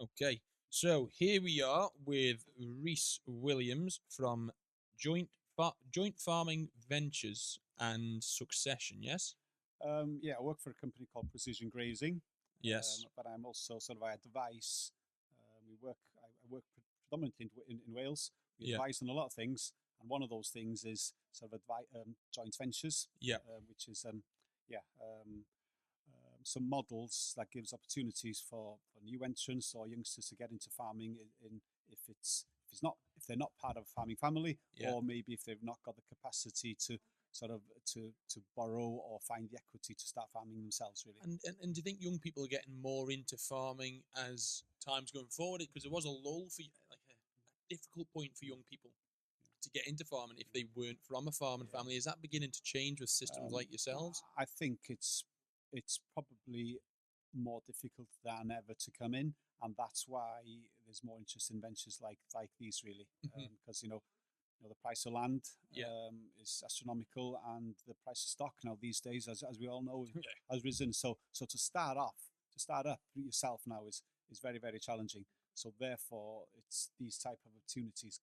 Okay, so here we are with Rhys Williams from Joint Farming Ventures and Succession. Yes. Yeah, I work for a company called Precision Grazing, Yes. but I'm also sort of I advise. I work predominantly in Wales. We Yeah. advise on a lot of things, and one of those things is sort of joint ventures, Yeah. which is yeah, some models that gives opportunities for new entrants or youngsters to get into farming in if they're not part of a farming family, Yeah. or maybe if they've not got the capacity to sort of to borrow or find the equity to start farming themselves, really. And do you think young people are getting more into farming as time's going forward? Because there was a lull for like a difficult point for young people to get into farming if they weren't from a farming Yeah. family. Is that beginning to change with systems like yourselves? I think it's probably more difficult than ever to come in, and that's why there's more interest in ventures like these, really, Hmm. because the price of land Yeah. is astronomical, and the price of stock now these days, as we all know, Yeah. has risen. So to start up yourself now is very, very challenging. So therefore, it's these type of opportunities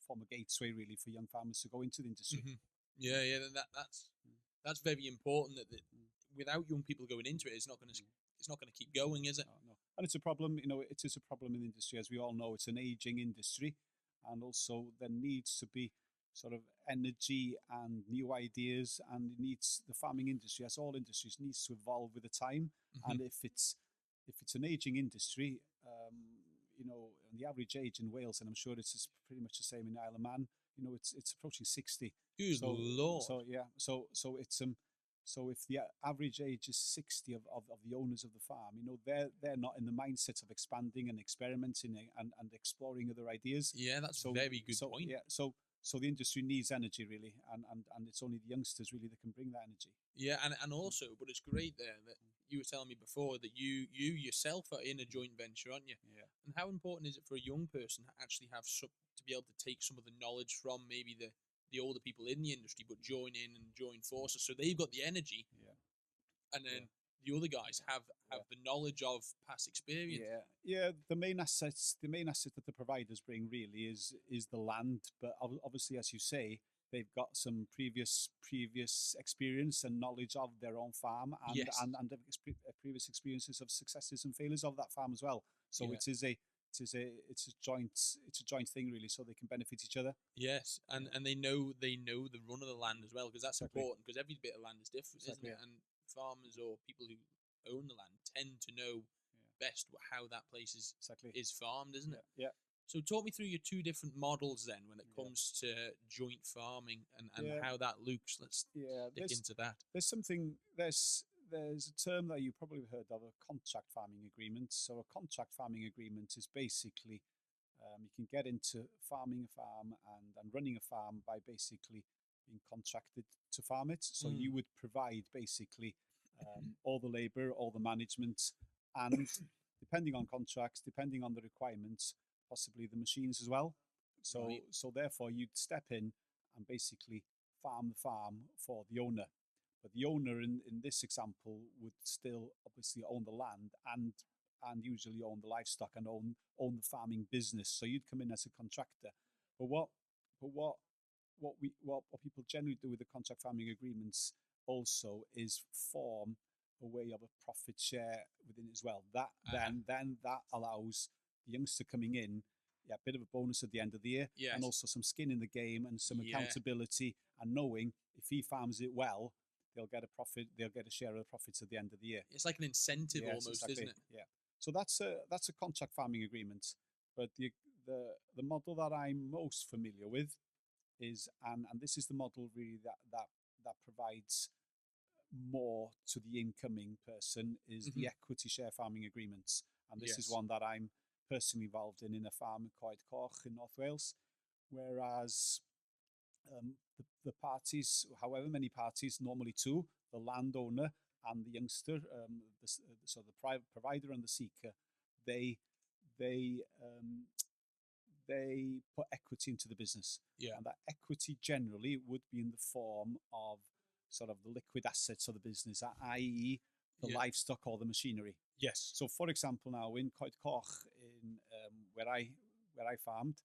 form a gateway really for young farmers to go into the industry. Hmm. Yeah, yeah. That's very important. That without young people going into it, it's not going to keep going, is it? No, no. And it's a problem, it is a problem in the industry. As we all know, it's an aging industry. And also there needs to be sort of energy and new ideas, and it needs the farming industry, as all industries, needs to evolve with the time. Hmm. And if it's an aging industry, and the average age in Wales, and I'm sure it's pretty much the same in Isle of Man, it's approaching 60. Good So Lord. so yeah, so it's so if the average age is 60 of the owners of the farm, they're not in the mindset of expanding and experimenting and exploring other ideas. Yeah, that's So very good so point. yeah, so the industry needs energy really, and it's only the youngsters really that can bring that energy. Yeah, and also, but it's great there that you were telling me before that you yourself are in a joint venture, aren't you? Yeah, And how important is it for a young person to actually have to be able to take some of the knowledge from maybe the older people in the industry, but join in and join forces, so they've got the energy, yeah, and yeah, then the other guys have yeah. the knowledge of past experience. Yeah. The main asset that the providers bring really is the land. But obviously, as you say, they've got some previous experience and knowledge of their own farm, and Yes. previous experiences of successes and failures of that farm as well. So Yeah. it's a joint thing really, so they can benefit each other. Yes, Yeah, and they know the run of the land as well, because that's exactly, important, because every bit of land is different, isn't exactly. it? Yeah, And farmers or people who own the land tend to know yeah, best how that place exactly. is farmed, isn't it? Yeah, yeah, So talk me through your two different models then when it yeah, comes to joint farming and yeah, how that looks. Let's yeah. stick into that. There's something there's a term that you probably heard of, a contract farming agreement. So a contract farming agreement is basically you can get into farming a farm and running a farm by basically being contracted to farm it. So Mm. you would provide basically all the labour, all the management, and depending on contracts, depending on the requirements, possibly the machines as well. So Right. so therefore you'd step in and basically farm the farm for the owner. But the owner in this example would still obviously own the land and usually own the livestock and own the farming business. So you'd come in as a contractor. But what people generally do with the contract farming agreements also is form a way of a profit share within it as well. That Uh-huh. then that allows the youngster coming in, yeah, a bit of a bonus at the end of the year, and Yes. also some skin in the game and some Yeah. accountability, and knowing if he farms it well, they'll get a profit, they'll get a share of the profits at the end of the year. It's like an incentive Yes, almost, isn't exactly. it? Yeah. So that's a contract farming agreement. But the model that I'm most familiar with is, and this is the model really that provides more to the incoming person, is Hmm. the equity share farming agreements. And this is Yes. one that I'm personally involved in a farm in Coed Coch in North Wales. Whereas the parties, however many parties, normally two, the landowner and the youngster, so the private provider and the seeker, they they um, they put equity into the business, Yeah. and that equity generally would be in the form of sort of the liquid assets of the business, i.e., the Yeah. livestock or the machinery. Yes. So, for example, now in Coed Coch where I farmed.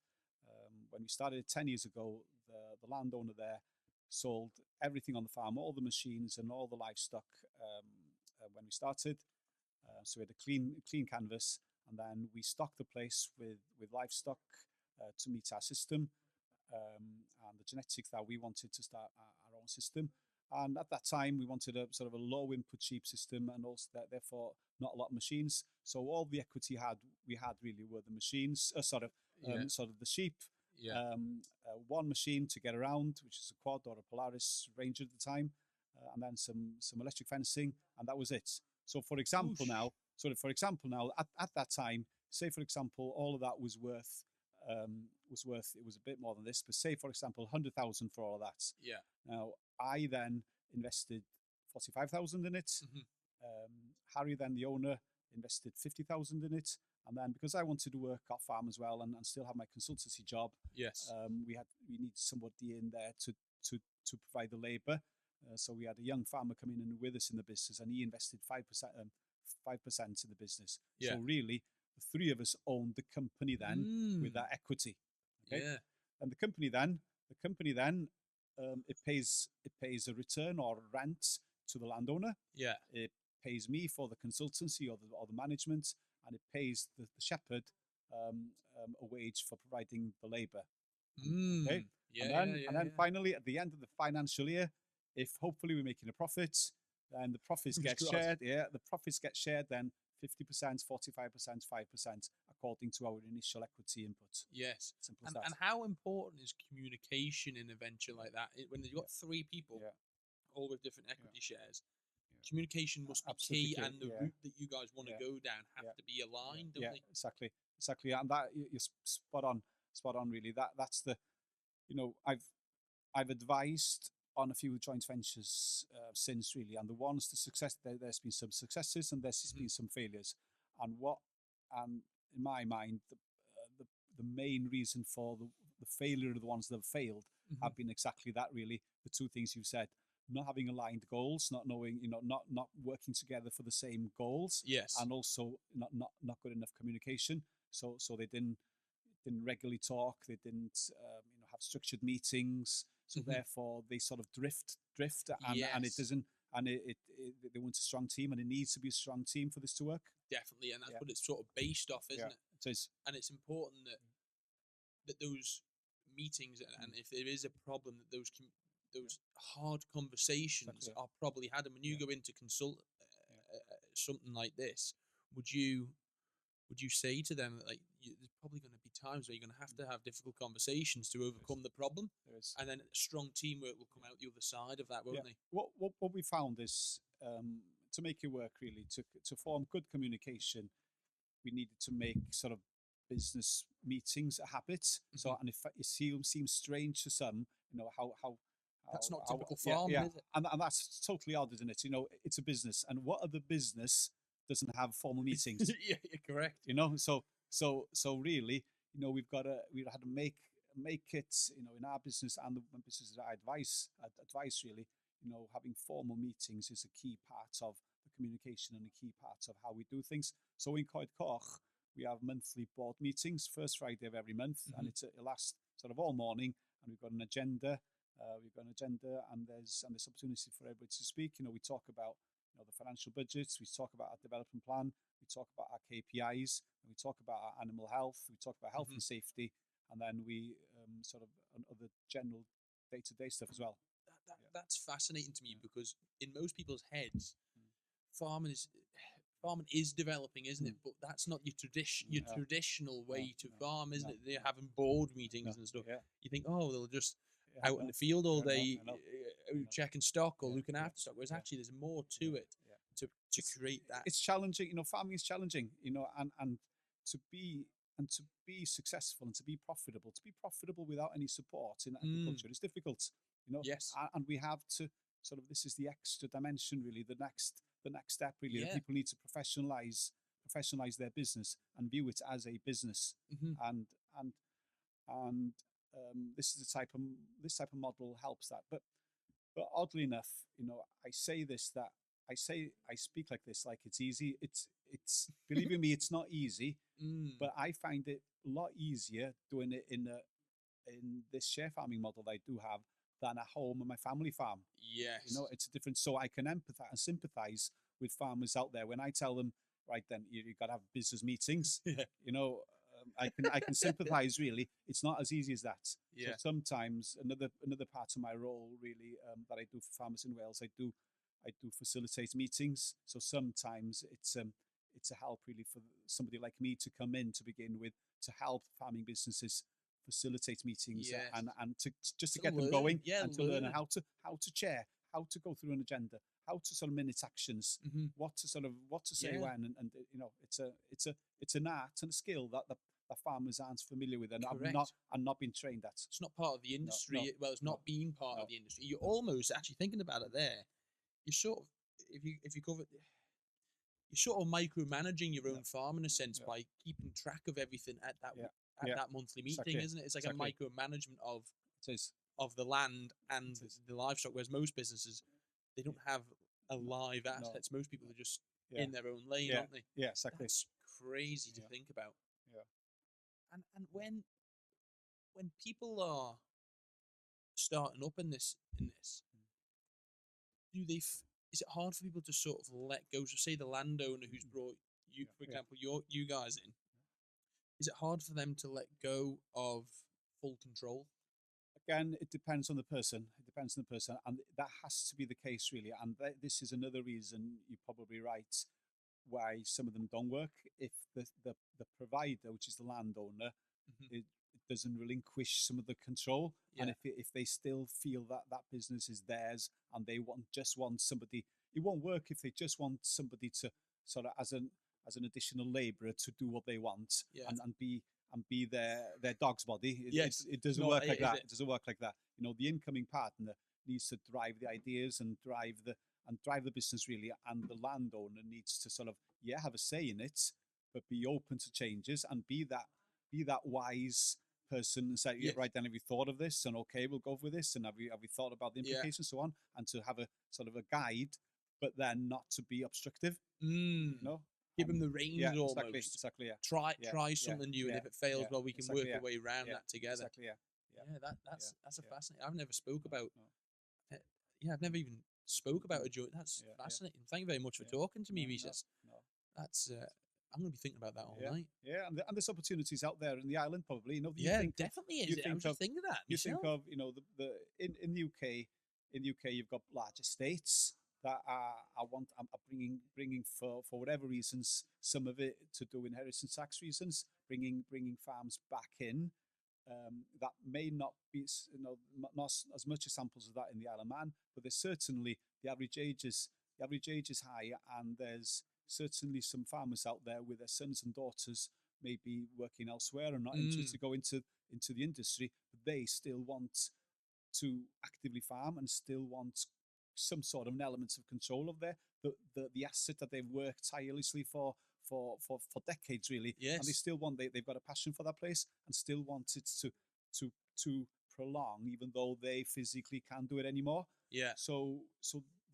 When we started 10 years ago, the landowner there sold everything on the farm, all the machines and all the livestock when we started. So we had a clean canvas, and then we stocked the place with livestock to meet our system and the genetics that we wanted to start our own system. And at that time, we wanted a sort of a low input sheep system, and also therefore not a lot of machines. So all the equity we had really were the machines, sort of the sheep. Yeah. One machine to get around, which is a quad or a Polaris Ranger at the time, and then some electric fencing, and that was it. So for example now, at that time, say for example, all of that was worth it was a bit more than this, but say for example 100,000 for all of that. Yeah. Now I then invested 45,000 in it. Harry, then the owner, invested 50,000 in it, and then because I wanted to work off farm as well and still have my consultancy job, Yes. we needed somebody in there to provide the labour. So we had a young farmer coming in with us in the business, and he invested 5% in the business. Yeah. So really, the three of us owned the company then with that equity. Okay? Yeah. And the company then it pays a return or rent to the landowner. Yeah. It pays me for the consultancy or the management, and it pays the shepherd a wage for providing the labour. Okay. Yeah. And then finally, at the end of the financial year, if hopefully we're making a profit, then the profits get shared. Yeah, the profits get shared then 50%, 45%, 5%, according to our initial equity input. Yes. Simple as that. And how important is communication in a venture like that? When you've got three people, all with different equity shares, communication must be key, and the route that you guys want to go down have to be aligned, don't they? Exactly. And that you're spot on. Really, that's the, I've advised on a few joint ventures since really, and the ones the success there's been some successes and there's been some failures, and in my mind the main reason for the failure of the ones that have failed have been exactly that, really, the two things you've said: not having aligned goals, not knowing, not working together for the same goals, yes, and also not good enough communication. So they didn't regularly talk, they didn't have structured meetings, so therefore they sort of drift and it doesn't, and they want a strong team, and it needs to be a strong team for this to work. Definitely, and that's what it's sort of based off, isn't it? It is. And it's important that those meetings, and if there is a problem, that those hard conversations are probably had. And when you go in to consult something like this, would you say to them that, like, there's probably going to be times where you're going to have difficult conversations to overcome the problem, and then strong teamwork will come out the other side of that, won't they? What we found is, to make it work, really, to form good communication, we needed to make sort of business meetings a habit. So, and if it seems strange to some, how that's not typical farming, is it? And that's totally odd, isn't it? It's a business, and what other business doesn't have formal meetings? Yeah, you're correct. So really, we had to make it, in our business and the businesses I advise really, having formal meetings is a key part of the communication and a key part of how we do things. So in Coed Coch, we have monthly board meetings, first Friday of every month, and it lasts sort of all morning, and we've got an agenda. And there's opportunity for everybody to speak. We talk about the financial budgets, we talk about our development plan, we talk about our KPIs, and we talk about our animal health, we talk about health and safety, and then we sort of other general day-to-day stuff as well. That's fascinating to me, because in most people's heads, farming is developing, isn't it? But that's not your traditional way to farm, isn't it? They're having board meetings and stuff. You think, they'll just out in the field all day, checking stock or looking after stock. Whereas actually, there's more to it to create that. It's challenging, farming is challenging, and to be successful and to be profitable without any support in agriculture is difficult, Yes, and we have to sort of, this is the extra dimension, really, the next step, really, that people need to professionalize their business and view it as a business, and this is this type of model helps that. But oddly enough, I speak like this like it's easy. It's believe me, it's not easy, But I find it a lot easier doing it in this share farming model that I do have than at home on my family farm. Yes. It's a different. So I can empathize and sympathize with farmers out there when I tell them, right then, you got to have business meetings. Yeah. I can sympathize. Really, it's not as easy as that. So Yeah. sometimes another part of my role really that I do for farmers in Wales, I do facilitate meetings. So sometimes it's a help really for somebody like me to come in to begin with to help farming businesses facilitate meetings Yes. and to just to To get them learn, going yeah, and to learn learn. how to chair, how to go through an agenda, how to sort of minute actions, what to say Yeah. when, and it's an art and a skill that farmers aren't familiar with and have Correct. not been trained at. It's not part of the industry. no, Well, it's no, not been part no, of the industry. You're no. almost actually thinking about it there. You're sort of, if you cover, you're sort of micromanaging your own Yeah, farm in a sense yeah, by keeping track of everything at that yeah, at yeah. that monthly meeting, Exactly, isn't it? It's like exactly. a micromanagement It is. of the land and It is. the livestock, whereas most businesses they don't have a live No. assets. Most people are just Yeah. in their own lane, Yeah. aren't they? Yeah. Exactly. That's crazy to Yeah. think about. Yeah. And when people are starting up in this, do they? Is it hard for people to sort of let go? So say the landowner who's brought you, Yeah. for Yeah. example, you guys in. Is it hard for them to let go of full control? Again, it depends on the person. It depends on the person, and that has to be the case, really. And this is another reason you're probably right why some of them don't work. If the provider, which is the landowner, Hmm. it doesn't relinquish some of the control, and Yeah. if they still feel that that business is theirs and they just want somebody, it won't work if they just want somebody to sort of as an additional labourer to do what they want Yeah. and be their dog's body. Yes. It It's doesn't not, work like is that. it? It doesn't work like that. The incoming partner needs to drive the ideas and drive the business really, and the landowner needs to sort of have a say in it, but be open to changes and be that wise person and say, yeah, Yes. right then, have you thought of this? And okay, we'll go for this. And have you thought about the Yeah. implications, so on, and to have a sort of a guide, but then not to be obstructive. Mm. Give them the reins Yeah, exactly, almost. exactly, yeah, yeah, Try yeah, something new, and yeah, if it fails, yeah, well, we can exactly, work yeah, our way around yeah, that together. exactly, yeah, yeah, Yeah, yeah, that's a yeah, fascinating. I've never spoke no, about. no, uh, Yeah, I've never even spoke about no, a joint. That's yeah, yeah, fascinating. Thank you very much for yeah, talking to me, no, Rhys. no, no. That's I'm going to be thinking about that all Yeah, night. yeah, and there's opportunities out there in the island probably. You Yeah, think of definitely is. you I think was of just thinking that you think myself. of the in the UK you've got large estates that are bringing for whatever reasons, some of it to do inheritance tax reasons, bringing farms back in. That may not be not as much examples of that in the Isle of Man, but there's certainly the average age is high, and there's certainly some farmers out there with their sons and daughters maybe working elsewhere and not interested Mm. to go into the industry, but they still want to actively farm and still want some sort of an element of control of the asset that they've worked tirelessly for decades really, and they Yes. still they've got a passion for that place and still want it to to prolong, even though they physically can't do it anymore. Yeah. So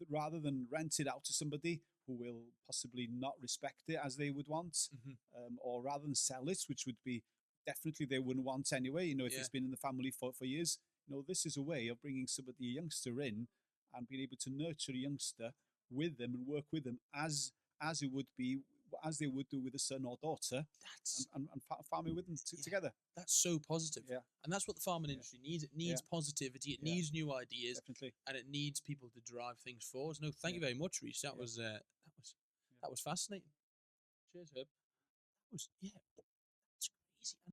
rather than rent it out to somebody who will possibly not respect it as they would want, Hmm. or rather than sell it, which would be definitely they wouldn't want anyway, if Yeah. it's been in the family for years. This is a way of bringing somebody, a youngster, in and being able to nurture a youngster with them and work with them as it would be as they would do with a son or daughter, That's and farming with them yeah. together. That's so positive. Yeah, And that's what the farming yeah, industry needs. It yeah, needs positivity. It yeah, needs new ideas, definitely. and it needs people to drive things forward. No, thank Yeah, you very much, Rhys. yeah, That was fascinating. Cheers, Herb. That was, yeah, that's crazy.